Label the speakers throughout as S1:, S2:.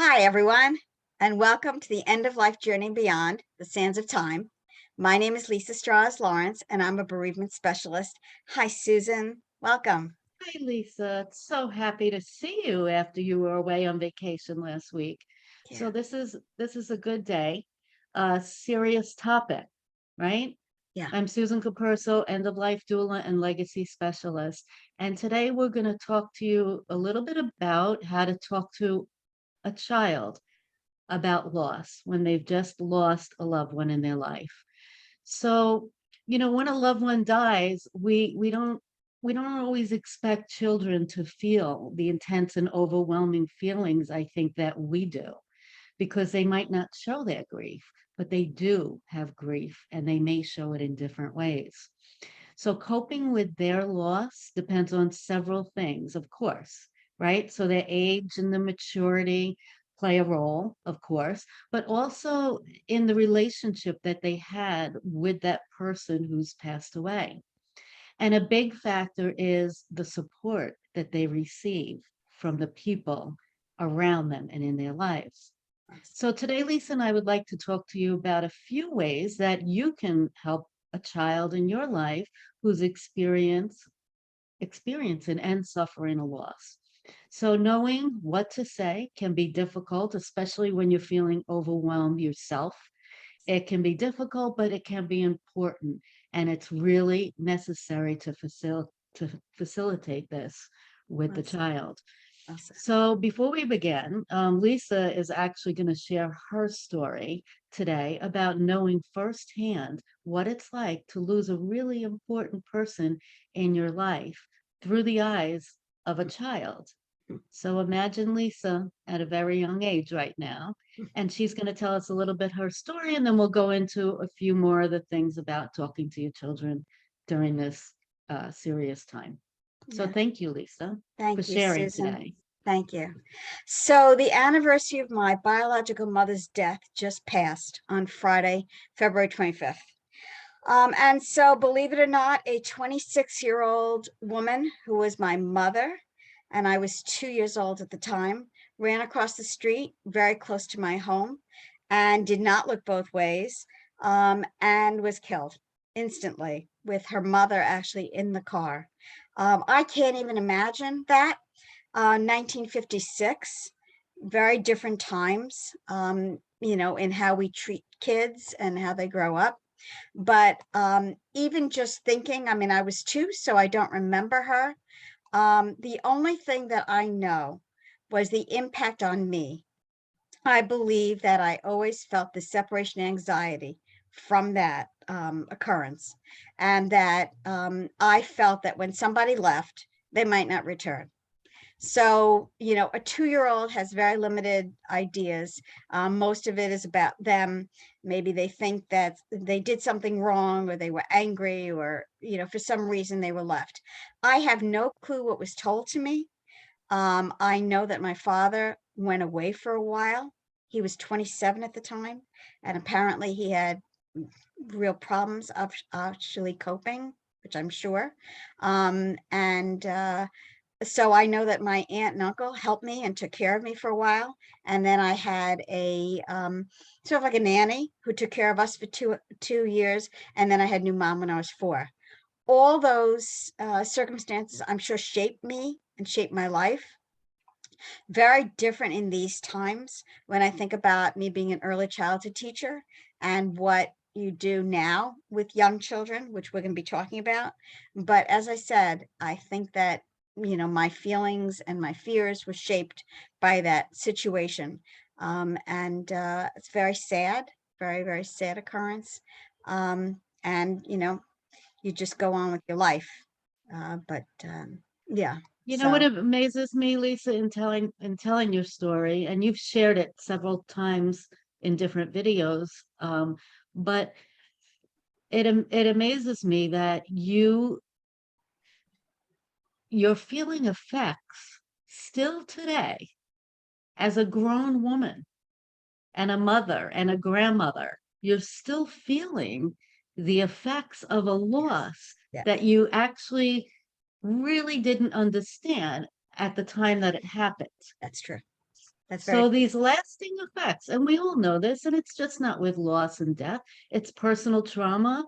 S1: Hi, everyone, and welcome to the End of Life Journey Beyond the Sands of Time. My name is Lisa Strahs-Lorenc, and I'm a bereavement specialist. Hi, Susan. Welcome.
S2: Hi, Lisa. So happy to see you after you were away on vacation last week.
S1: Yeah,
S2: So this is a good day. A serious topic, right?
S1: yeah,
S2: I'm Susan Capurso, end of life doula and legacy specialist. And today we're going to talk to you a little bit about how to talk to a child about loss when they've just lost a loved one in their life. So, when a loved one dies, we don't always expect children to feel the intense and overwhelming feelings I think that we do, because they might not show their grief, but they do have grief and they may show it in different ways. So coping with their loss depends on several things, of course, right? So their age and the maturity play a role, of course, but also in the relationship that they had with that person who's passed away. And a big factor is the support that they receive from the people around them and in their lives. So today, Lisa and I would like to talk to you about a few ways that you can help a child in your life who's experiencing and suffering a loss. So knowing what to say can be difficult, especially when you're feeling overwhelmed yourself. It can be difficult, but it can be important, and it's really necessary to facilitate this with the
S1: awesome,
S2: child.
S1: awesome.
S2: So before we begin, Lisa is actually going to share her story today about knowing firsthand what it's like to lose a really important person in your life through the eyes of a child. So imagine Lisa at a very young age right now, and she's going to tell us a little bit her story, and then we'll go into a few more of the things about talking to your children during this serious time. So
S1: Yeah,
S2: thank you, Lisa, for
S1: thank you,
S2: sharing
S1: Susan.
S2: today.
S1: Thank you. So, the anniversary of my biological mother's death just passed on Friday, February 25th. And so, believe it or not, a 26-year-old woman who was my mother, and I was 2 years old at the time, ran across the street very close to my home and did not look both ways, and was killed instantly with her mother actually in the car. I can't even imagine that. 1956, very different times, in how we treat kids and how they grow up. But even just thinking, I mean, I was two, so I don't remember her. The only thing that I know was the impact on me. I believe that I always felt the separation anxiety from that occurrence, and that I felt that when somebody left, they might not return. So, a 2-year-old has very limited ideas. Most of it is about them. Maybe they think that they did something wrong, or they were angry, or, for some reason they were left. I have no clue what was told to me. I know that my father went away for a while. He was 27 at the time, and apparently he had real problems of actually coping, which I'm sure. And So I know that my aunt and uncle helped me and took care of me for a while. And then I had a sort of like a nanny who took care of us for two years. And then I had a new mom when I was 4. All those circumstances, I'm sure, shaped me and shaped my life. Very different in these times when I think about me being an early childhood teacher and what you do now with young children, which we're going to be talking about. But as I said, I think that, my feelings and my fears were shaped by that situation. And It's very sad, very, very sad occurrence. And, you just go on with your life. Yeah,
S2: You know what
S1: so.
S2: amazes me, Lisa, in telling your story, and you've shared it several times in different videos, but it amazes me that you're feeling effects still today as a grown woman and a mother and a grandmother. You're still feeling the effects of a
S1: Yes,
S2: loss that
S1: yes,
S2: you actually really didn't understand at the time that it happened.
S1: that's true. That's very
S2: So these lasting effects, and we all know this, and it's just not with loss and death, it's personal trauma,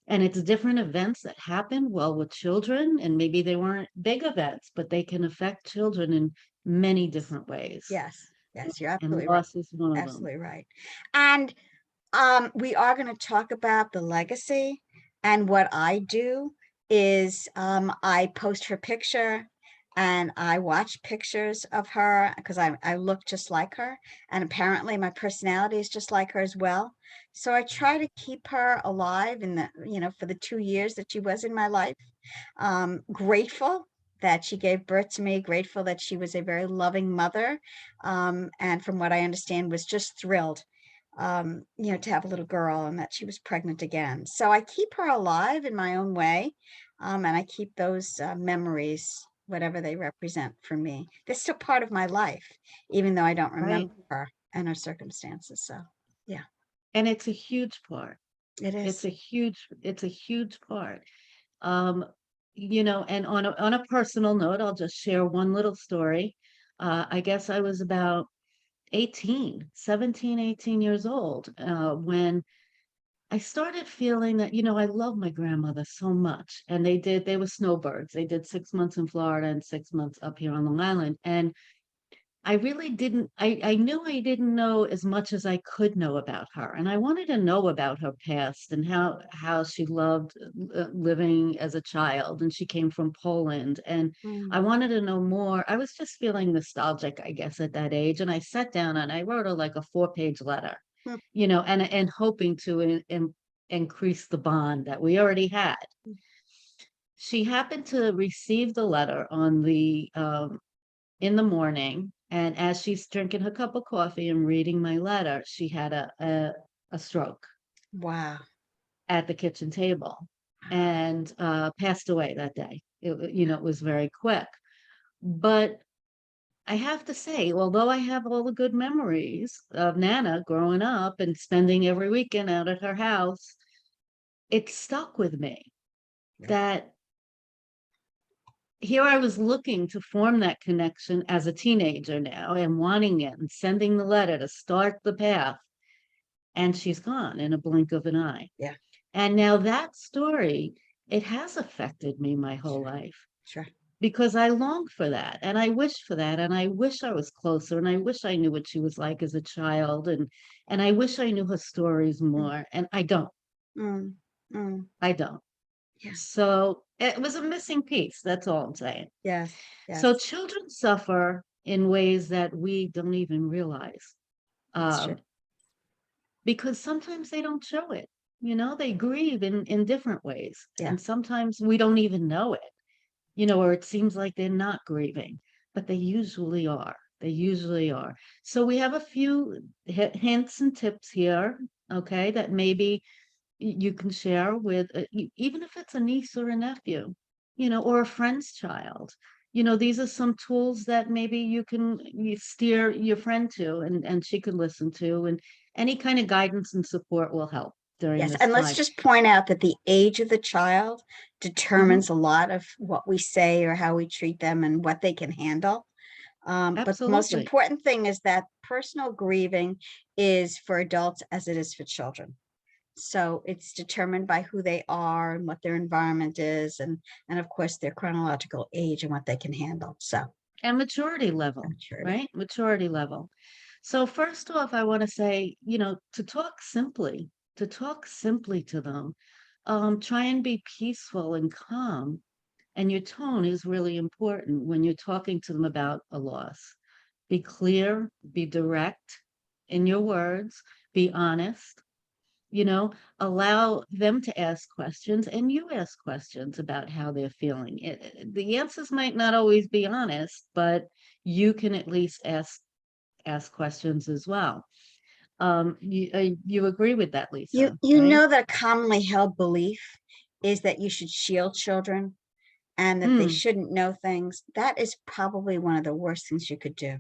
S2: and it's different events that happen well with children, and maybe they weren't big events, but they can affect children in many different ways.
S1: yes, yes, you're
S2: And
S1: absolutely right.
S2: loss is one of them.
S1: Absolutely right. And we are going to talk about the legacy. And what I do is I post her picture and I watch pictures of her because I look just like her. And apparently my personality is just like her as well. So I try to keep her alive in the, for the 2 years that she was in my life. Grateful that she gave birth to me, grateful that she was a very loving mother. And from what I understand, was just thrilled to have a little girl and that she was pregnant again. So I keep her alive in my own way. And I keep those memories, whatever they represent for me. They're still part of my life, even though I don't
S2: Right.
S1: remember her and her circumstances. So, yeah,
S2: And it's a huge part.
S1: it
S2: It's
S1: is.
S2: it's a huge part. Um, and on a personal note, I'll just share one little story. I guess I was about 18 years old, when I started feeling that, I love my grandmother so much. And they were snowbirds. They did 6 months in Florida and 6 months up here on Long Island. And I really didn't, I knew I didn't know as much as I could know about her. And I wanted to know about her past and how she loved living as a child. And she came from Poland. And I
S1: Mm,
S2: wanted to know more. I was just feeling nostalgic, I guess, at that age. And I sat down and I wrote her like a 4-page letter,
S1: mm,
S2: and hoping to increase the bond that we already had.
S1: mm.
S2: She happened to receive the letter on the in the morning, and as she's drinking her cup of coffee and reading my letter, she had a stroke
S1: Wow.
S2: at the kitchen table and passed away that day. It was very quick. But I have to say, although I have all the good memories of Nana growing up and spending every weekend out at her house, it stuck with me
S1: Yeah.
S2: that here I was looking to form that connection as a teenager now and wanting it and sending the letter to start the path. And she's gone in a blink of an eye.
S1: Yeah.
S2: And now that story, it has affected me my whole
S1: Sure.
S2: life
S1: Sure.
S2: because I long for that and I wish for that. And I wish I was closer and I wish I knew what she was like as a child. And I wish I knew her stories
S1: Mm,
S2: more. And I don't.
S1: mm, mm.
S2: I don't.
S1: Yeah.
S2: So it was a missing piece. That's all I'm saying.
S1: Yes.
S2: So
S1: Yes.
S2: children suffer in ways that we don't even realize,
S1: That's true.
S2: um, because sometimes they don't show it. They grieve in different ways,
S1: Yeah.
S2: and sometimes we don't even know it. Or it seems like they're not grieving, but they usually are. They usually are. So we have a few hints and tips here, okay, that maybe you can share with even if it's a niece or a nephew, or a friend's child. These are some tools that maybe you steer your friend to and she could listen to, and any kind of guidance and support will help during
S1: Yes,
S2: this
S1: and let's
S2: time.
S1: just point out that the age of the child
S2: Hmm.
S1: determines a lot of what we say or how we treat them and what they can handle. But the most
S2: Absolutely.
S1: important thing is that personal grieving is for adults as it is for children. So it's determined by who they are and what their environment is, and of course their chronological age and what they can handle. So
S2: And maturity level,
S1: maturity.
S2: right? Maturity level. So first off, I want to say, to talk simply to them, try and be peaceful and calm. And your tone is really important when you're talking to them about a loss. Be clear, be direct in your words, be honest, you know, allow them to ask questions and you ask questions about how they're feeling. The answers might not always be honest, but you can at least ask questions as well. You agree with that,
S1: You
S2: Lisa,
S1: you
S2: right?
S1: know that a commonly held belief is that you should shield children and that they
S2: Mm,
S1: shouldn't know things. That is probably one of the worst things you could do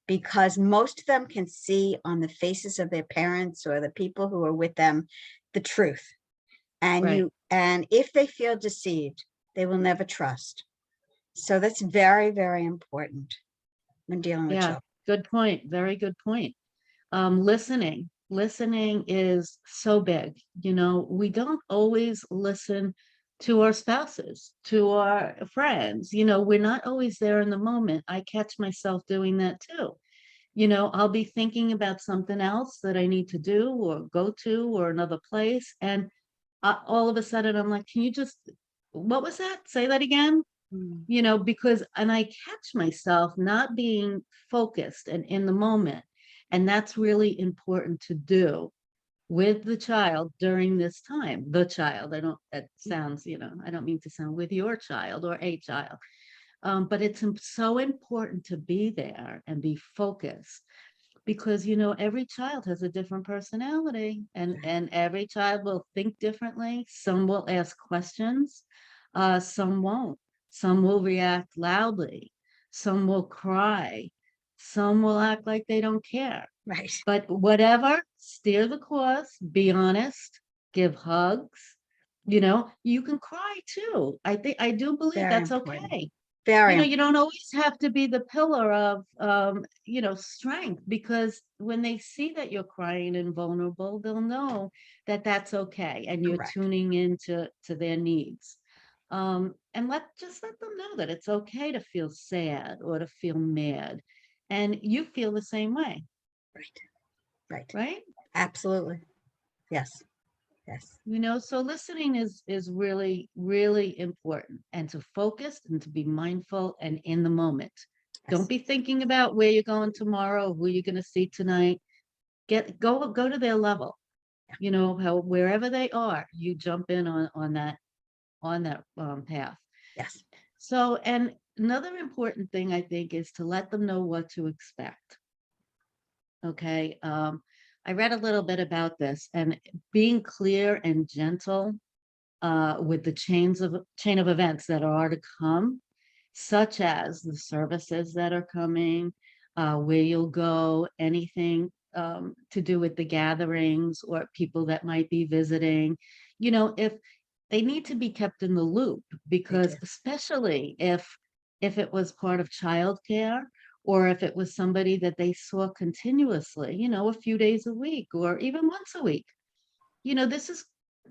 S1: because most of them can see on the faces of their parents or the people who are with them the truth.
S2: right.
S1: And if they feel deceived, they will never trust. So that's very, very important when dealing with
S2: Yeah.
S1: children.
S2: good point. Very good point. Listening is so big. We don't always listen to our spouses, to our friends. We're not always there in the moment. I catch myself doing that too. I'll be thinking about something else that I need to do or go to or another place. And all of a sudden I'm like, can you just, what was that? Say that again.
S1: Mm.
S2: Because, and I catch myself not being focused and in the moment. And that's really important to do with the child during this time. The child, that sounds, I don't mean to sound with your child or a child. But it's so important to be there and be focused because, every child has a different personality and every child will think differently. Some will ask questions, some won't. Some will react loudly. Some will cry. Some will act like they don't care.
S1: Right.
S2: But whatever, steer the course, be honest, give hugs. You can cry too. I do believe
S1: Very
S2: that's
S1: important.
S2: okay.
S1: Very
S2: You
S1: important.
S2: don't always have to be the pillar of strength, because when they see that you're crying and vulnerable, they'll know that that's okay and you're
S1: Correct.
S2: tuning into their needs. And let them know that it's okay to feel sad or to feel mad, and you feel the same way,
S1: Right. Right.
S2: right?
S1: Absolutely. Yes. Yes.
S2: So listening is really, really important, and to focus and to be mindful and in the moment. Don't
S1: Yes.
S2: be thinking about where you're going tomorrow, who you're going to see tonight. Go to their level. How wherever they are, you jump in on that path.
S1: Yes.
S2: So, and another important thing I think is to let them know what to expect. Okay. I read a little bit about this, and being clear and gentle with the chain of events that are to come, such as the services that are coming, where you'll go, anything to do with the gatherings or people that might be visiting. If they need to be kept in the loop,
S1: They do.
S2: because especially if it was part of childcare, or if it was somebody that they saw continuously, a few days a week or even once a week. This is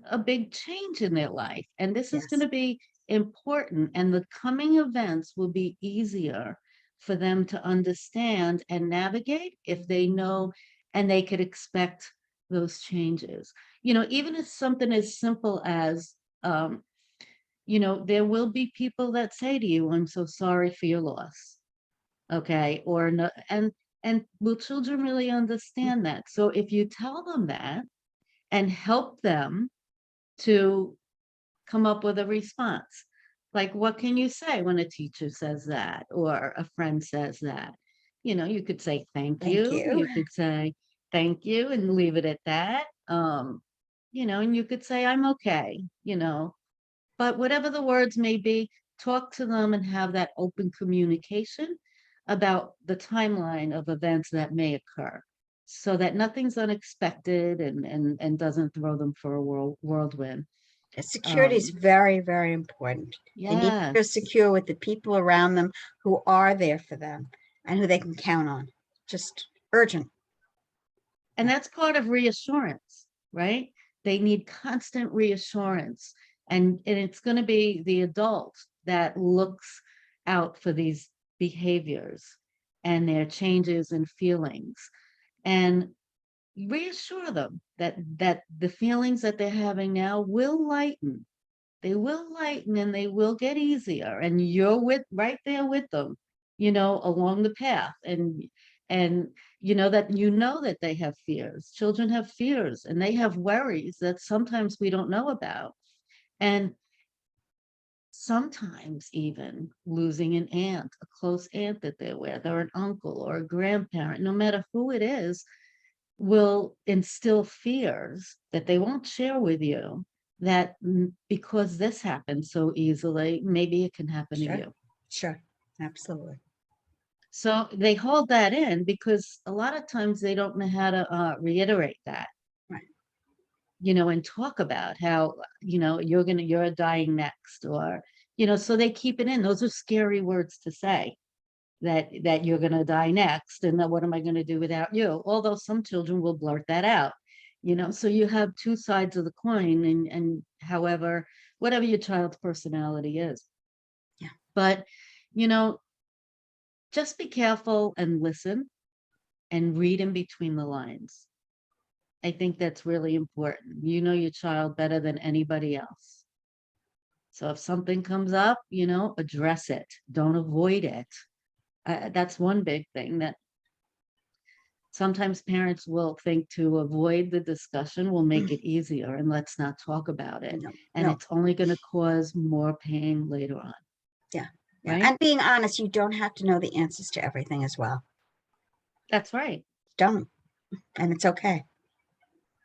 S2: a big change in their life, and this is going
S1: Yes.
S2: to be important, and the coming events will be easier for them to understand and navigate if they know, and they could expect those changes. Even if something as simple as there will be people that say to you, I'm so sorry for your loss. Okay. Or no, and will children really understand that? So if you tell them that and help them to come up with a response. Like, what can you say when a teacher says that or a friend says that? You could say thank
S1: Thank
S2: you.
S1: you.
S2: You could say thank you and leave it at that. And you could say I'm okay. But whatever the words may be, talk to them and have that open communication about the timeline of events that may occur, so that nothing's unexpected and doesn't throw them for a whirlwind.
S1: Security is very, very important. They need to feel
S2: Yes.
S1: secure with the people around them who are there for them and who they can count on. Just urgent.
S2: And that's part of reassurance, right? They need constant reassurance. And it's going to be the adult that looks out for these behaviors and their changes and feelings. And reassure them that the feelings that they're having now will lighten. They will lighten and they will get easier. And you're right there with them, along the path. And that they have fears. Children have fears and they have worries that sometimes we don't know about. And sometimes even losing an aunt, a close aunt that they're with, or an uncle or a grandparent, no matter who it is, will instill fears that they won't share with you, that because this happened so easily, maybe it can happen to
S1: Sure.
S2: you.
S1: Sure. Absolutely.
S2: So they hold that in because a lot of times they don't know how to reiterate that,
S1: Right.
S2: and talk about how, you're dying next, or, so they keep it in. Those are scary words to say. that you're going to die next, and that what am I going to do without you? Although some children will blurt that out, so you have two sides of the coin, and however, whatever your child's personality is.
S1: Yeah.
S2: But, just be careful and listen and read in between the lines. I think that's really important. You know your child better than anybody else. So if something comes up, address it. Don't avoid it. That's one big thing that sometimes parents will think to avoid the discussion will make it easier, and let's not talk about it.
S1: No,
S2: And
S1: no.
S2: it's only going to cause more pain later on.
S1: Yeah. Yeah.
S2: Right?
S1: And being honest, you don't have to know the answers to everything as well.
S2: That's right.
S1: Don't. And it's okay.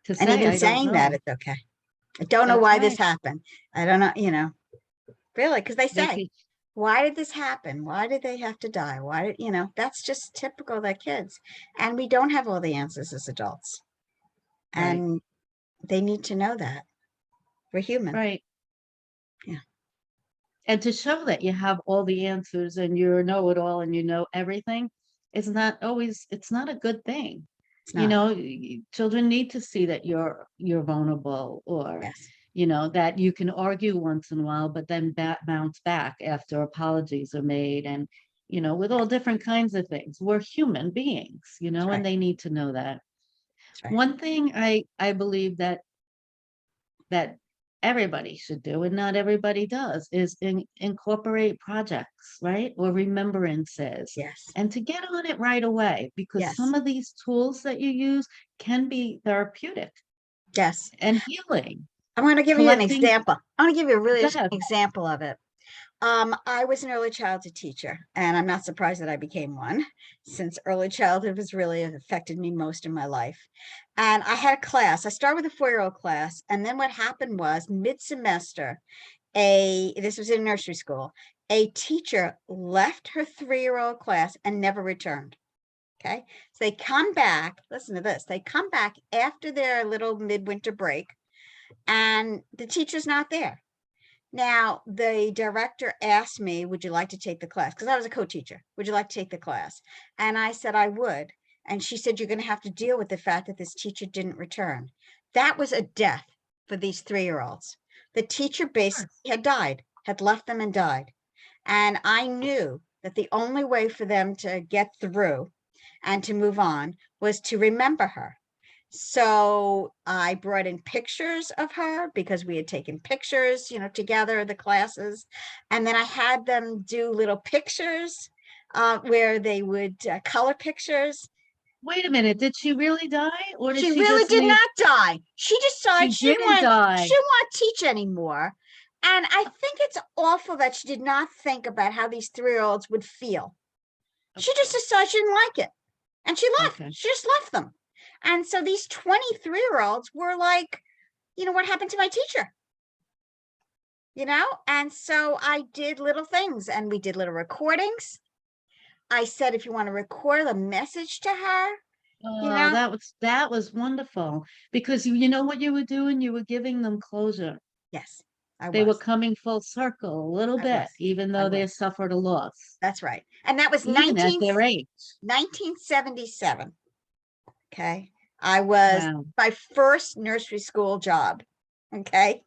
S2: To
S1: And
S2: say,
S1: even
S2: I don't
S1: saying that,
S2: know.
S1: it's okay. I don't know
S2: That's
S1: why this
S2: right.
S1: happened. I don't know, really, because they
S2: They
S1: say,
S2: could,
S1: why did this happen? Why did they have to die? Why did, that's just typical of their kids. And we don't have all the answers as adults.
S2: right,
S1: And they need to know that. We're human.
S2: right.
S1: Yeah.
S2: And to show that you have all the answers and you know it all and you know everything is not always, it's not a good thing.
S1: It's not.
S2: Children need to see that you're vulnerable, or,
S1: Yes.
S2: that you can argue once in a while, but then bounce back after apologies are made, and, with all different kinds of things. We're human beings,
S1: That's
S2: and
S1: right.
S2: they need to know that.
S1: That's right.
S2: One thing I believe that everybody should do, and not everybody does, is incorporate projects, right? Or remembrances,
S1: Yes.
S2: and to get on it right away, because
S1: Yes.
S2: some of these tools that you use can be therapeutic
S1: Yes.
S2: and healing.
S1: I'm going to give you an
S2: Collecting,
S1: example. I'm going to give you a really
S2: go ahead.
S1: example of it. I was an early childhood teacher, and I'm not surprised that I became one, since early childhood has really affected me most in my life. And I had a class. I started with a 4-year-old class, and then what happened was mid-semester, this was in nursery school, a teacher left her 3-year-old class and never returned. Okay, so they come back. Listen to this. They come back after their little midwinter break, and the teacher's not there. Now, the director asked me, would you like to take the class? Because I was a co-teacher. Would you like to take the class? And I said, I would. And she said, you're going to have to deal with the fact that this teacher didn't return. That was a death for these 3-year-olds. The teacher basically had died, had left them and died. And I knew that the only way for them to get through and to move on was to remember her. So I brought in pictures of her because we had taken pictures, together, the classes. And then I had them do little pictures where they would color pictures.
S2: Wait a minute, did she really die, or did
S1: She
S2: she
S1: really
S2: just
S1: did
S2: leave?
S1: not die. She decided
S2: She
S1: she didn't
S2: didn't
S1: want
S2: die.
S1: she didn't want to teach anymore. And I think it's awful that she did not think about how these 3-year-olds would feel. She just decided she didn't like it. And she left.
S2: Okay.
S1: She just left them. And so these 23-year-olds were like, what happened to my teacher? And so I did little things, and we did little recordings. I said, if you want to record a message to her,
S2: Oh, that was wonderful, because you know what you were doing? You were giving them closure.
S1: yes, I
S2: They were
S1: was.
S2: coming full circle a little
S1: I was.
S2: bit, even
S1: I
S2: though they
S1: was.
S2: suffered a loss,
S1: That's right. And that was
S2: even at their age.
S1: 1977. Okay. I was
S2: Wow,
S1: my first nursery school job. Okay.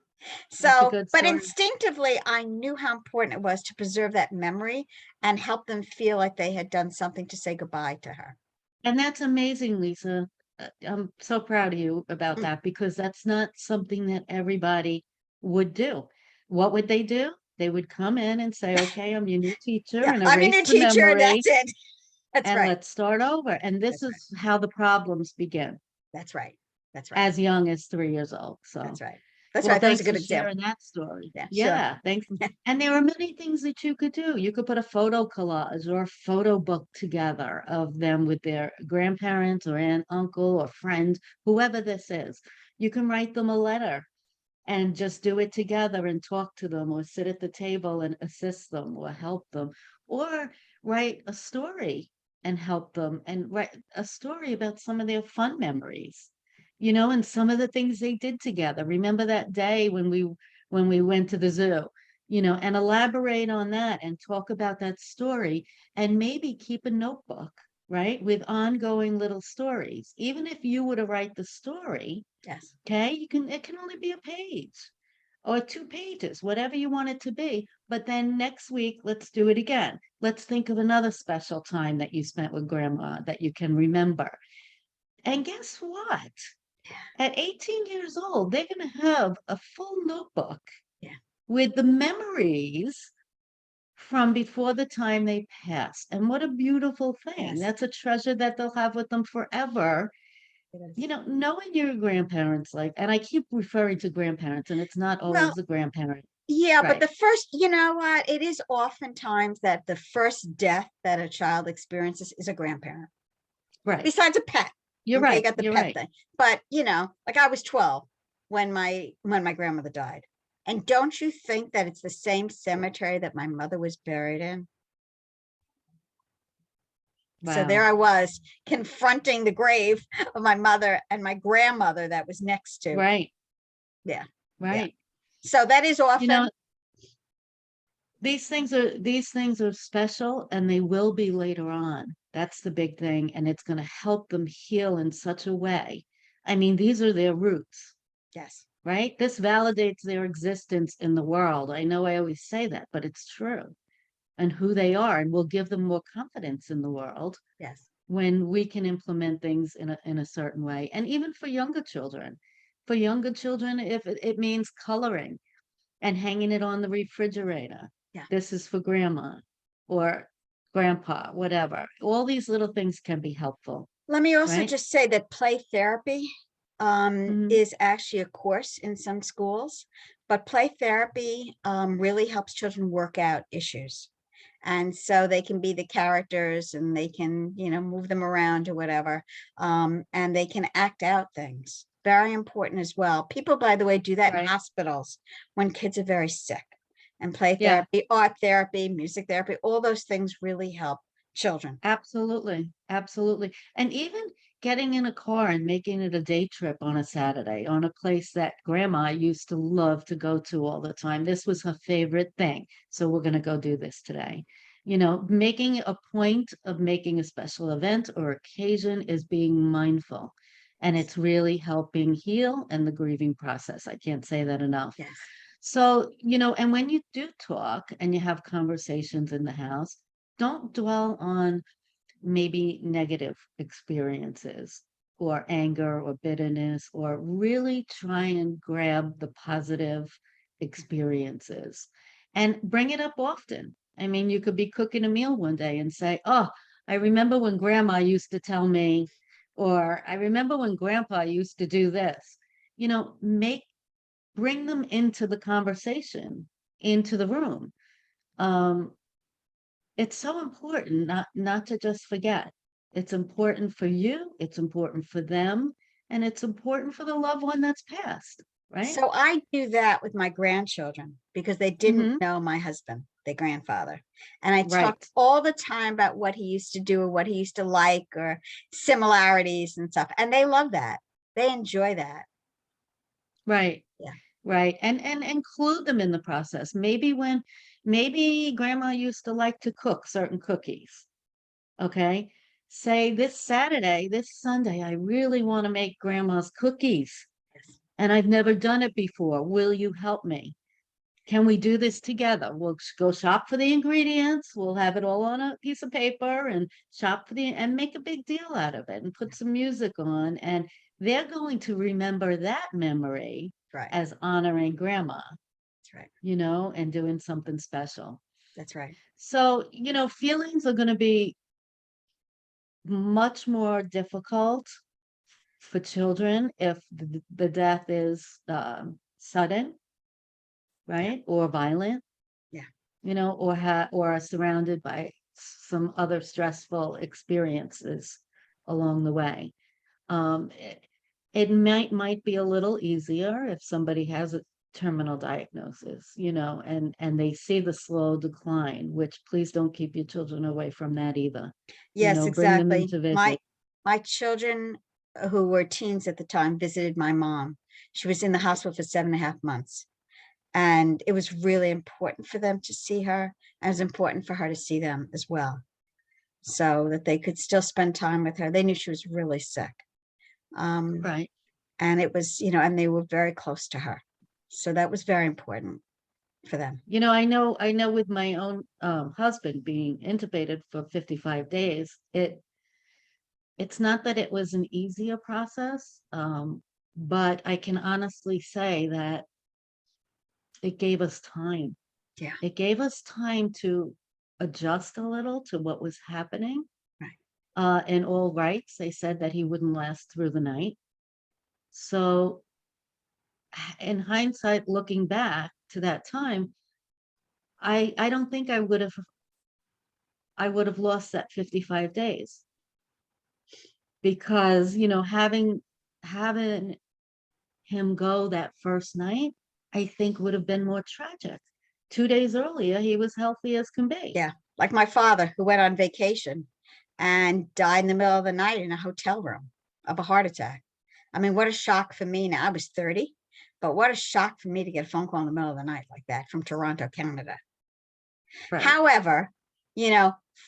S2: that's a
S1: So,
S2: good
S1: but
S2: story.
S1: instinctively, I knew how important it was to preserve that memory and help them feel like they had done something to say goodbye to her.
S2: And that's amazing, Lisa. I'm so proud of you about
S1: Mm.
S2: that, because that's not something that everybody would do. What would they do? They would come in and say, okay, I'm your new teacher,
S1: Yeah,
S2: and
S1: I'm a new
S2: erase the
S1: teacher, and
S2: memory,
S1: that's it. That's
S2: and
S1: right.
S2: let's start over. And this
S1: That's right.
S2: is how the problems begin,
S1: That's right. That's right.
S2: as young as 3 years old.
S1: That's
S2: So,
S1: right. That's
S2: well,
S1: right. That was a
S2: thanks
S1: good
S2: for
S1: example.
S2: sharing that story.
S1: Yeah, sure.
S2: Yeah, thanks. And there are many things that you could do. You could put a photo collage or a photo book together of them with their grandparents or aunt, uncle, or friend, whoever this is. You can write them a letter and just do it together and talk to them, or sit at the table and assist them or help them, or write a story and help them, and write a story about some of their fun memories, and some of the things they did together. Remember that day when we went to the zoo and elaborate on that and talk about that story, and maybe keep a notebook, right, with ongoing little stories. Even if you were to write the story,
S1: Yes.
S2: okay, it can only be a page or 2 pages, whatever you want it to be. But then next week, let's do it again. Let's think of another special time that you spent with grandma that you can remember. And guess what? At 18 years old, they're going to have a full notebook
S1: Yeah.
S2: with the memories from before the time they passed. And what a beautiful thing.
S1: Yes.
S2: That's a treasure that they'll have with them forever.
S1: It is.
S2: Knowing your grandparents, like, and I keep referring to grandparents, and it's not
S1: Well,
S2: always the grandparent.
S1: yeah, but
S2: Right,
S1: the first, you know what? It is oftentimes that the first death that a child experiences is a grandparent,
S2: right.
S1: besides a pet.
S2: You're
S1: Okay, you
S2: right.
S1: got the
S2: You're
S1: pet
S2: right.
S1: thing. But like I was 12 when my grandmother died. And don't you think that it's the same cemetery that my mother was buried in? So there
S2: Wow.
S1: I was confronting the grave of my mother and my grandmother that was next to.
S2: Right,
S1: Yeah. Yeah.
S2: right.
S1: So that is
S2: You know,
S1: often.
S2: these things are special, and they will be later on. That's the big thing, and it's going to help them heal in such a way. I mean, these are their roots,
S1: Yes.
S2: right? This validates their existence in the world. I know I always say that, but it's true. And who they are, and will give them more confidence in the world
S1: Yes.
S2: when we can implement things in a certain way. And even for younger children, if it means coloring and hanging it on the refrigerator.
S1: Yeah.
S2: This is for grandma or grandpa, whatever. All these little things can be helpful,
S1: Let me also
S2: right?
S1: just say that play therapy
S2: Hmm.
S1: is actually a course in some schools, but play therapy really helps children work out issues. And so they can be the characters and they can, move them around or whatever. And they can act out things. Very important as well. People, by the way, do that in
S2: Right.
S1: hospitals when kids are very sick. And play
S2: Yeah,
S1: therapy, art therapy, music therapy, all those things really help children.
S2: absolutely. Absolutely. And even getting in a car and making it a day trip on a Saturday on a place that grandma used to love to go to all the time. This was her favorite thing. So we're going to go do this today. Making a point of making a special event or occasion is being mindful. And
S1: Yes.
S2: it's really helping heal and the grieving process. I can't say that enough.
S1: Yes.
S2: So, and when you do talk and you have conversations in the house, don't dwell on maybe negative experiences or anger or bitterness, or really try and grab the positive experiences and bring it up often. I mean, you could be cooking a meal one day and say, "Oh, I remember when grandma used to tell me," or "I remember when grandpa used to do this." Make bring them into the conversation, into the room. Um, it's so important not to just forget. It's important for you, it's important for them, and it's important for the loved one that's passed, right?
S1: So I do that with my grandchildren because they didn't
S2: Hmm.
S1: know my husband, their grandfather. And I talk
S2: Right,
S1: all the time about what he used to do or what he used to like or similarities and stuff. And they love that. They enjoy that.
S2: right,
S1: Yeah.
S2: right. And include them in the process. Maybe grandma used to like to cook certain cookies. Okay. Say this Saturday, this Sunday, I really want to make grandma's cookies.
S1: Yes.
S2: And I've never done it before. Will you help me? Can we do this together? We'll go shop for the ingredients. We'll have it all on a piece of paper and and make a big deal out of it and put some music on. And they're going to remember that memory
S1: Right.
S2: as honoring grandma,
S1: That's right.
S2: and doing something special.
S1: That's right.
S2: So, feelings are going to be much more difficult for children if the death is sudden,
S1: Yeah.
S2: right? Or violent,
S1: Yeah.
S2: or are surrounded by some other stressful experiences along the way. It might be a little easier if somebody has a terminal diagnosis, and they see the slow decline, which please don't keep your children away from that either.
S1: Yes,
S2: Bring them in
S1: exactly.
S2: to
S1: My
S2: visit.
S1: my children who were teens at the time visited my mom. She was in the hospital for 7.5 months. And it was really important for them to see her, and it was important for her to see them as well, so that they could still spend time with her. They knew she was really sick.
S2: Right.
S1: And it was, and they were very close to her. So that was very important for them.
S2: I know with my own husband being intubated for 55 days, it's not that it was an easier process, but I can honestly say that it gave us time.
S1: Yeah.
S2: It gave us time to adjust a little to what was happening.
S1: Right.
S2: In all rights, they said that he wouldn't last through the night. So, in hindsight, looking back to that time, I don't think I would have lost that 55 days, because having him go that first night, I think would have been more tragic. 2 days earlier, he was healthy as can be.
S1: Yeah. Like my father, who went on vacation and died in the middle of the night in a hotel room of a heart attack. I mean, what a shock for me. Now I was 30, but what a shock for me to get a phone call in the middle of the night like that from Toronto, Canada.
S2: Right.
S1: However,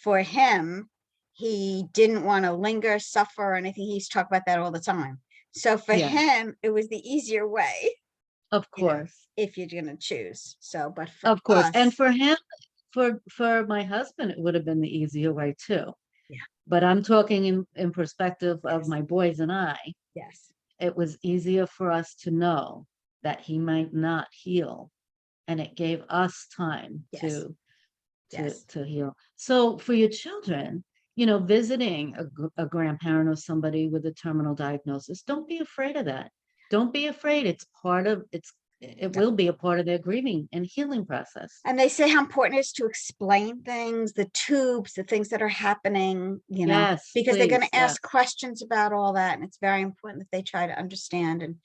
S1: for him, he didn't want to linger, suffer, or anything. He's talked about that all the time. So for
S2: Yeah,
S1: him, it was the easier way,
S2: of course.
S1: if you're going to choose. So, but for
S2: Of course. And
S1: us,
S2: for him, for my husband, it would have been the easier way too.
S1: yeah,
S2: But I'm talking in perspective of
S1: yes,
S2: my boys and I.
S1: yes,
S2: It was easier for us to know that he might not heal, and it gave us time
S1: yes,
S2: to
S1: yes.
S2: to heal. So for your children, visiting a grandparent or somebody with a terminal diagnosis, don't be afraid of that. Don't be afraid. It
S1: Yeah.
S2: will be a part of their grieving and healing process.
S1: And they say how important it is to explain things, the tubes, the things that are happening,
S2: Yes,
S1: because they're going
S2: please.
S1: to
S2: Yes,
S1: ask questions about all that. And it's very important that they try to understand, and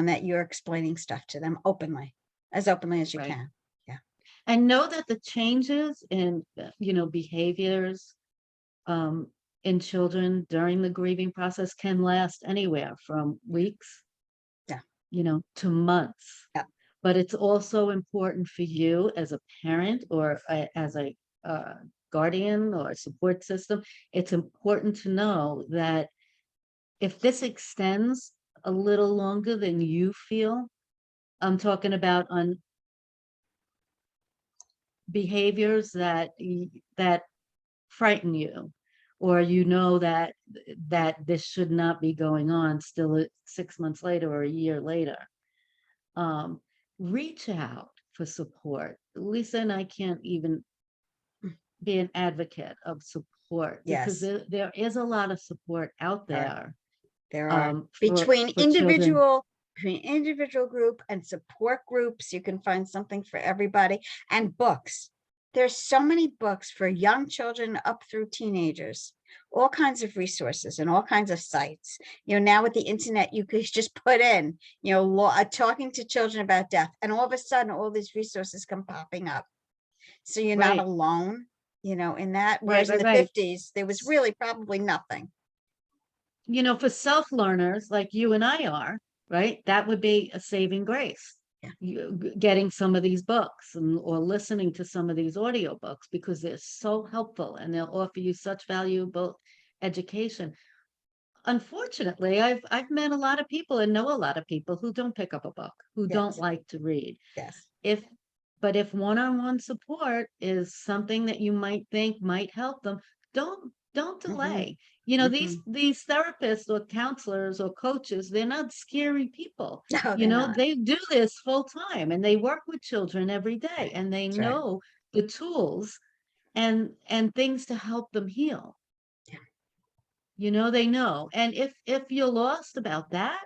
S1: that you're explaining stuff to them openly, as you
S2: right.
S1: can. Yeah.
S2: And know that the changes in behaviors um, in children during the grieving process can last anywhere from weeks,
S1: Yeah.
S2: to months.
S1: Yeah.
S2: But it's also important for you as a parent, or as a guardian or support system. It's important to know that if this extends a little longer than you feel, I'm talking about on behaviors that frighten you, or that this should not be going on still 6 months later or a year later, um, reach out for support. Lisa and I can't even be an advocate of support, because
S1: Yes.
S2: there is a lot of support out
S1: All right.
S2: there,
S1: There are
S2: for children.
S1: between individual group and support groups, you can find something for everybody. And books. There's so many books for young children up through teenagers, all kinds of resources and all kinds of sites. Now with the internet, you could just put in, talking to children about death, and all of a sudden, all these resources come popping up. So you're not
S2: Right,
S1: alone, in that.
S2: right,
S1: Whereas in
S2: right,
S1: the
S2: right.
S1: 50s, there was really probably nothing.
S2: For self-learners like you and I are, right, that would be a saving grace.
S1: Yeah.
S2: Getting some of these books, or listening to some of these audiobooks, because they're so helpful and they'll offer you such valuable education. Unfortunately, I've met a lot of people and know a lot of people who don't pick up a book, who don't
S1: Yes.
S2: like to read.
S1: Yes.
S2: If but if one-on-one support is something that you might think might help them, don't
S1: Hmm.
S2: delay.
S1: Hmm.
S2: These therapists or counselors or coaches, they're not scary people.
S1: No, they're not.
S2: They do this full time, and they work with children every day, and they
S1: That's right.
S2: know the tools and things to help them heal.
S1: Yeah.
S2: They know. And if you're lost about that,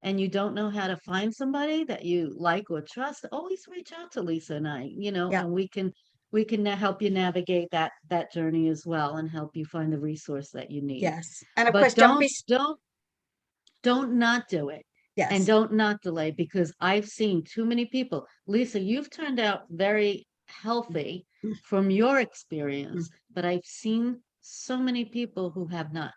S2: and you don't know how to find somebody that you like or trust, always reach out to Lisa and I,
S1: Yeah.
S2: and we can help you navigate that journey as well, and help you find the resource that you need.
S1: Yes. And of
S2: But
S1: course, don't be.
S2: don't not do it, and
S1: Yes.
S2: don't not delay, because I've seen too many people. Lisa, you've turned out very healthy from your experience, but I've seen so many people who have not,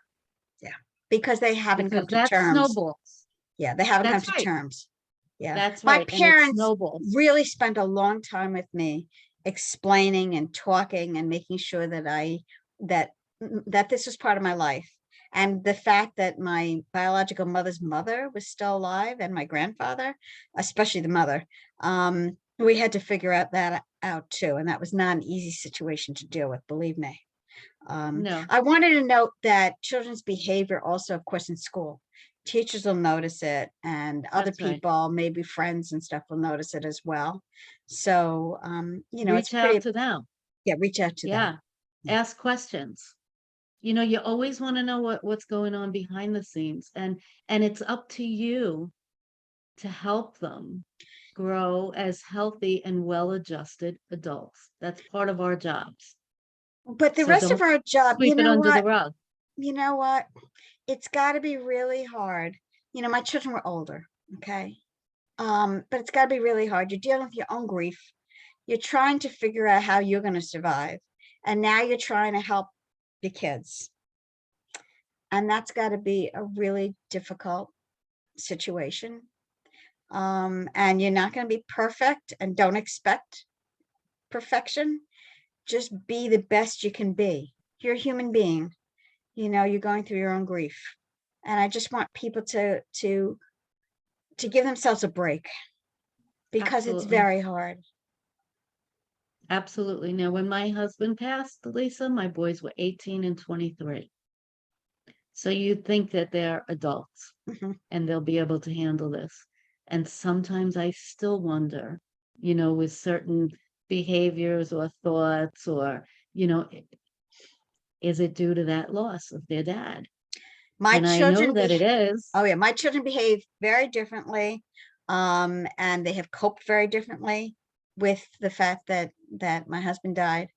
S1: Yeah. Because they haven't come
S2: because
S1: to
S2: that
S1: terms.
S2: snowballs.
S1: Yeah. They haven't come
S2: That's
S1: to
S2: right.
S1: terms. Yeah.
S2: That's
S1: My
S2: right. And it
S1: parents
S2: snowballs.
S1: really spent a long time with me explaining and talking and making sure that that that this was part of my life. And the fact that my biological mother's mother was still alive and my grandfather, especially the mother, we had to figure out too. And that was not an easy situation to deal with, believe me.
S2: No,
S1: I wanted to note that children's behavior also, of course, in school, teachers will notice it, and other
S2: that's right.
S1: people, maybe friends and stuff, will notice it as well. So, it's
S2: Reach out
S1: pretty,
S2: to them.
S1: yeah, reach out to them.
S2: Yeah.
S1: Yeah.
S2: Ask questions. You always want to know what's going on behind the scenes. And it's up to you to help them grow as healthy and well-adjusted adults. That's part of our jobs.
S1: But the
S2: So
S1: rest of
S2: don't
S1: our job,
S2: sweep it under the rug.
S1: you know what, it's got to be really hard. My children were older, okay? But it's got to be really hard. You're dealing with your own grief. You're trying to figure out how you're going to survive. And now you're trying to help the kids. And that's got to be a really difficult situation. And you're not going to be perfect, and don't expect perfection. Just be the best you can be. You're a human being. You're going through your own grief. And I just want people to give themselves a break, because it's
S2: Absolutely.
S1: very hard.
S2: Absolutely. Now, when my husband passed, Lisa, my boys were 18 and 23. So you'd think that they're adults
S1: Mhm.
S2: and they'll be able to handle this. And sometimes I still wonder, with certain behaviors or thoughts, or, is it due to that loss of their dad?
S1: My
S2: And I know
S1: children
S2: that it is.
S1: Oh yeah, my children behave very differently, and they have coped very differently with the fact that my husband died.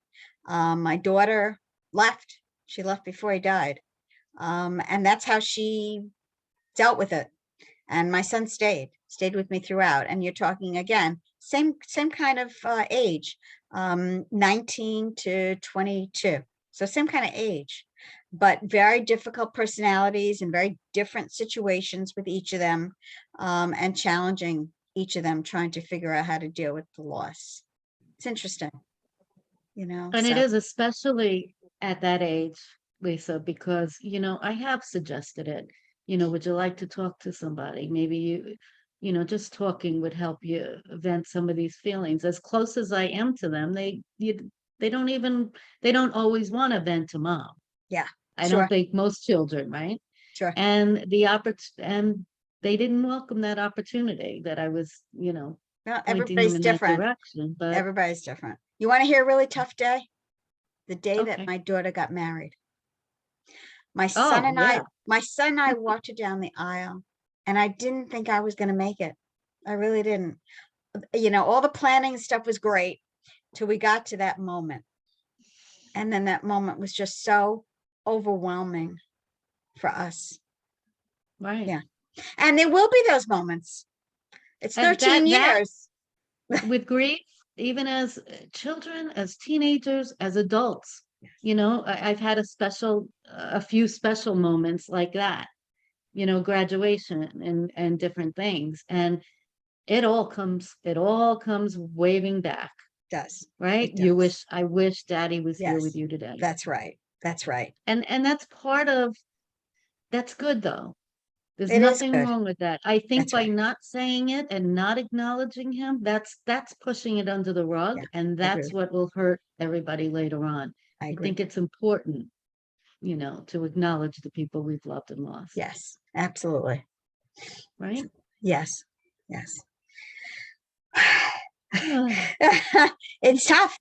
S1: My daughter left. She left before he died, and that's how she dealt with it. And my son stayed with me throughout. And you're talking again, same kind of age, 19 to 22. So same kind of age, but very difficult personalities and very different situations with each of them, and challenging each of them, trying to figure out how to deal with the loss. It's interesting,
S2: And it
S1: so
S2: is especially at that age, Lisa, because, I have suggested it. Would you like to talk to somebody? Maybe just talking would help you vent some of these feelings. As close as I am to them, they don't always want to vent to mom.
S1: yeah,
S2: I don't
S1: sure,
S2: think most children, right?
S1: sure.
S2: And they didn't welcome that opportunity that I was,
S1: Well,
S2: pointing them
S1: everybody's
S2: in that
S1: different.
S2: direction. But
S1: Everybody's different. You want to hear a really tough day? The day that
S2: okay.
S1: my daughter got married. My son
S2: Oh,
S1: and I,
S2: yeah.
S1: my son and I walked her down the aisle, and I didn't think I was going to make it. I really didn't. All the planning and stuff was great till we got to that moment. And then that moment was just so overwhelming for us.
S2: Right.
S1: Yeah. And there will be those moments. It's
S2: And
S1: 13
S2: that
S1: years.
S2: with grief, even as children, as teenagers, as adults, I've had a few special moments like that, graduation and different things. And it all comes waving back,
S1: Does.
S2: right?
S1: It does.
S2: I wish daddy was here with
S1: Yes.
S2: you today.
S1: That's right. That's right.
S2: And that's good though. There's
S1: It is
S2: nothing
S1: good.
S2: wrong with that. I think
S1: That's
S2: by
S1: right.
S2: not saying it and not acknowledging him, that's pushing it under the rug,
S1: Yeah.
S2: and
S1: I agree
S2: that's
S1: with you.
S2: what will hurt everybody later on.
S1: I
S2: I
S1: agree.
S2: think it's important, to acknowledge the people we've loved and lost,
S1: Yes. Absolutely.
S2: right?
S1: Yes. Yes.
S2: Ah,
S1: It's tough.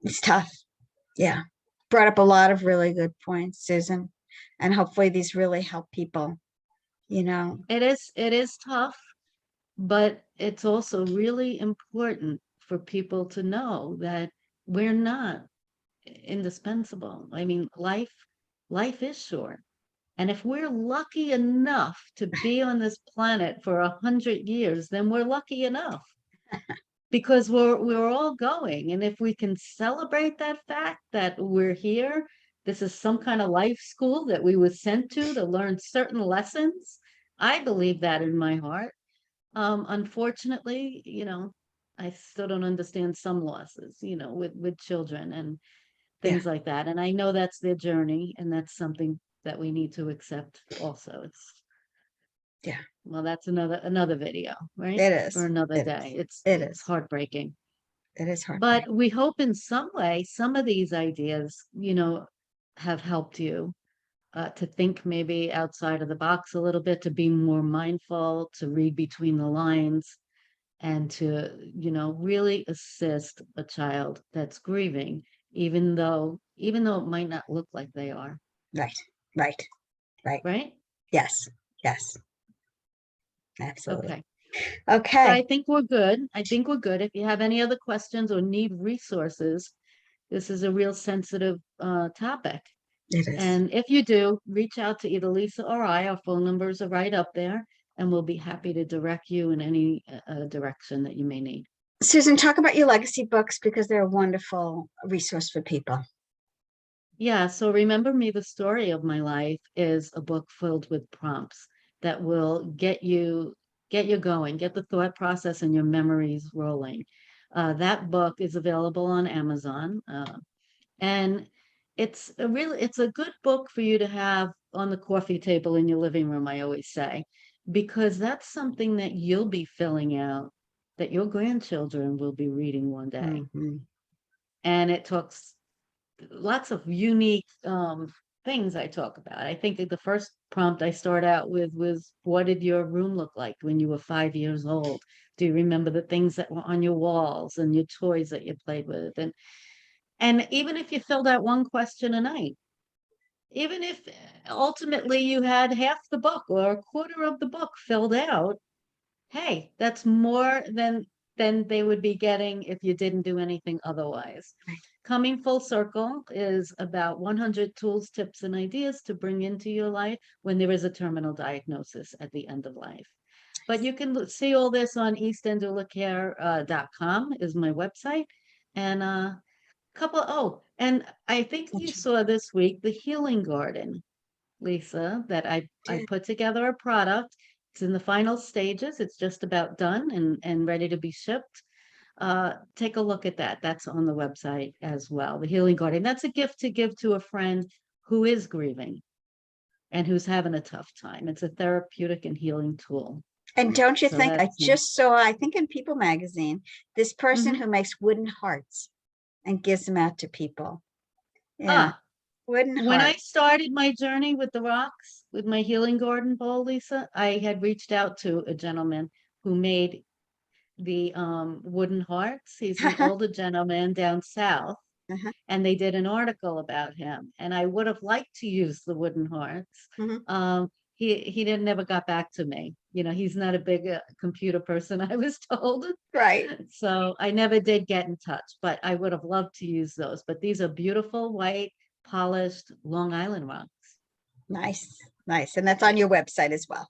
S1: It's tough. Yeah. Brought up a lot of really good points, Susan. And hopefully these really help people, you know.
S2: it is tough, but it's also really important for people to know that we're not indispensable. I mean, life is short. And if we're lucky enough to be on this planet for 100 years, then we're lucky enough, because we're all going. And if we can celebrate that fact that we're here, this is some kind of life school that we were sent to learn certain lessons. I believe that in my heart. Unfortunately, I still don't understand some losses, with children and
S1: Yeah.
S2: things like that. And I know that's their journey, and that's something that we need to accept also.
S1: Yeah.
S2: Well, that's another video, right?
S1: It
S2: For
S1: is.
S2: another
S1: It
S2: day.
S1: is.
S2: It's
S1: It
S2: it's
S1: is.
S2: heartbreaking.
S1: It is heartbreaking.
S2: But we hope in some way some of these ideas, have helped you to think maybe outside of the box a little bit, to be more mindful, to read between the lines, and to, really assist a child that's grieving, even though it might not look like they are,
S1: Right. Right. Right.
S2: right?
S1: Yes. Yes. Absolutely.
S2: Okay. So
S1: Okay.
S2: I think we're good. I think we're good. If you have any other questions or need resources, this is a real sensitive topic.
S1: It is.
S2: And if you do, reach out to either Lisa or I. Our phone numbers are right up there, and we'll be happy to direct you in any direction that you may need.
S1: Susan, talk about your legacy books because they're a wonderful resource for people.
S2: Yeah, so Remember Me, the Story of My Life is a book filled with prompts that will get you going, get the thought process and your memories rolling. That book is available on Amazon, and it's a good book for you to have on the coffee table in your living room, I always say, because that's something that you'll be filling out, that your grandchildren will be reading one day.
S1: Mhm.
S2: And it talks lots of unique things I talk about. I think that the first prompt I start out with was, what did your room look like when you were 5 years old? Do you remember the things that were on your walls and your toys that you played with? And even if you filled out one question a night, even if ultimately you had half the book or a quarter of the book filled out, hey, that's more than they would be getting if you didn't do anything otherwise.
S1: Right.
S2: Coming Full Circle is about 100 tools, tips, and ideas to bring into your life when there is a terminal diagnosis at the end of life. But you can see all this on eastendulacare.com is my website. And and I think you
S1: That's
S2: saw this week the Healing Garden, Lisa, that I
S1: it.
S2: put together a product. It's in the final stages. It's just about done and ready to be shipped. Take a look at that. That's on the website as well. The Healing Garden. That's a gift to give to a friend who is grieving and who's having a tough time. It's a therapeutic and healing tool.
S1: And don't you
S2: So
S1: think, I
S2: that's
S1: just saw, I think in People magazine, this person
S2: Mhm.
S1: who makes wooden hearts and gives them out to people. Yeah.
S2: ah
S1: Wooden
S2: when I
S1: heart.
S2: started my journey with the rocks, with my healing garden bowl, Lisa, I had reached out to a gentleman who made the wooden hearts. He's an older gentleman down south,
S1: Uh-huh.
S2: and they did an article about him. And I would have liked to use the wooden hearts.
S1: Mhm.
S2: He didn't never got back to me. He's not a big computer person, I was told.
S1: Right.
S2: So I never did get in touch, but I would have loved to use those. But these are beautiful, white, polished Long Island rocks.
S1: Nice. Nice. And that's on
S2: Yeah,
S1: your website as well.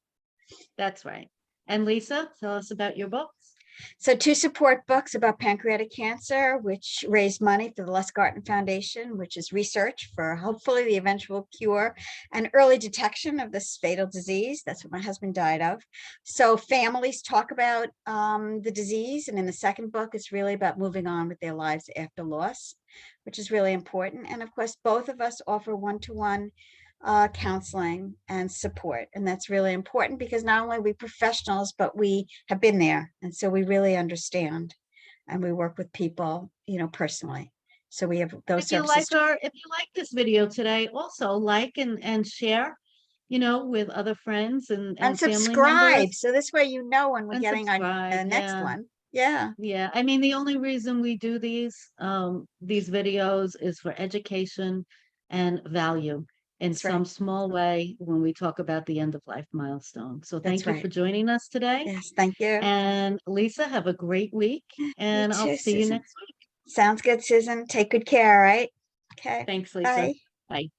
S2: that's right. And Lisa, tell us about your books.
S1: So two support books about pancreatic cancer, which raise money for the Les Garten Foundation, which is research for hopefully the eventual cure and early detection of this fatal disease. That's what my husband died of. So families talk about the disease. And in the second book, it's really about moving on with their lives after loss, which is really important. And of course, both of us offer one-to-one counseling and support. And that's really important because not only are we professionals, but we have been there. And so we really understand and we work with people, personally. So we have those services.
S2: If you like this video today, also like and share, with other friends and
S1: And
S2: family
S1: subscribe.
S2: members,
S1: So this way, when we're
S2: and
S1: getting our
S2: subscribe.
S1: next
S2: Yeah.
S1: one. Yeah,
S2: Yeah. I mean, the only reason we do these videos is for education and value in
S1: that's right.
S2: some small way when we talk about the end of life milestone. So
S1: That's
S2: thank you
S1: right.
S2: for joining us today.
S1: Yes, thank you.
S2: And Lisa, have a great week,
S1: You
S2: and I'll
S1: too,
S2: see you
S1: Susan.
S2: next week.
S1: Sounds good, Susan. Take good care, all right? Okay,
S2: Thanks, Lisa.
S1: bye.
S2: Bye.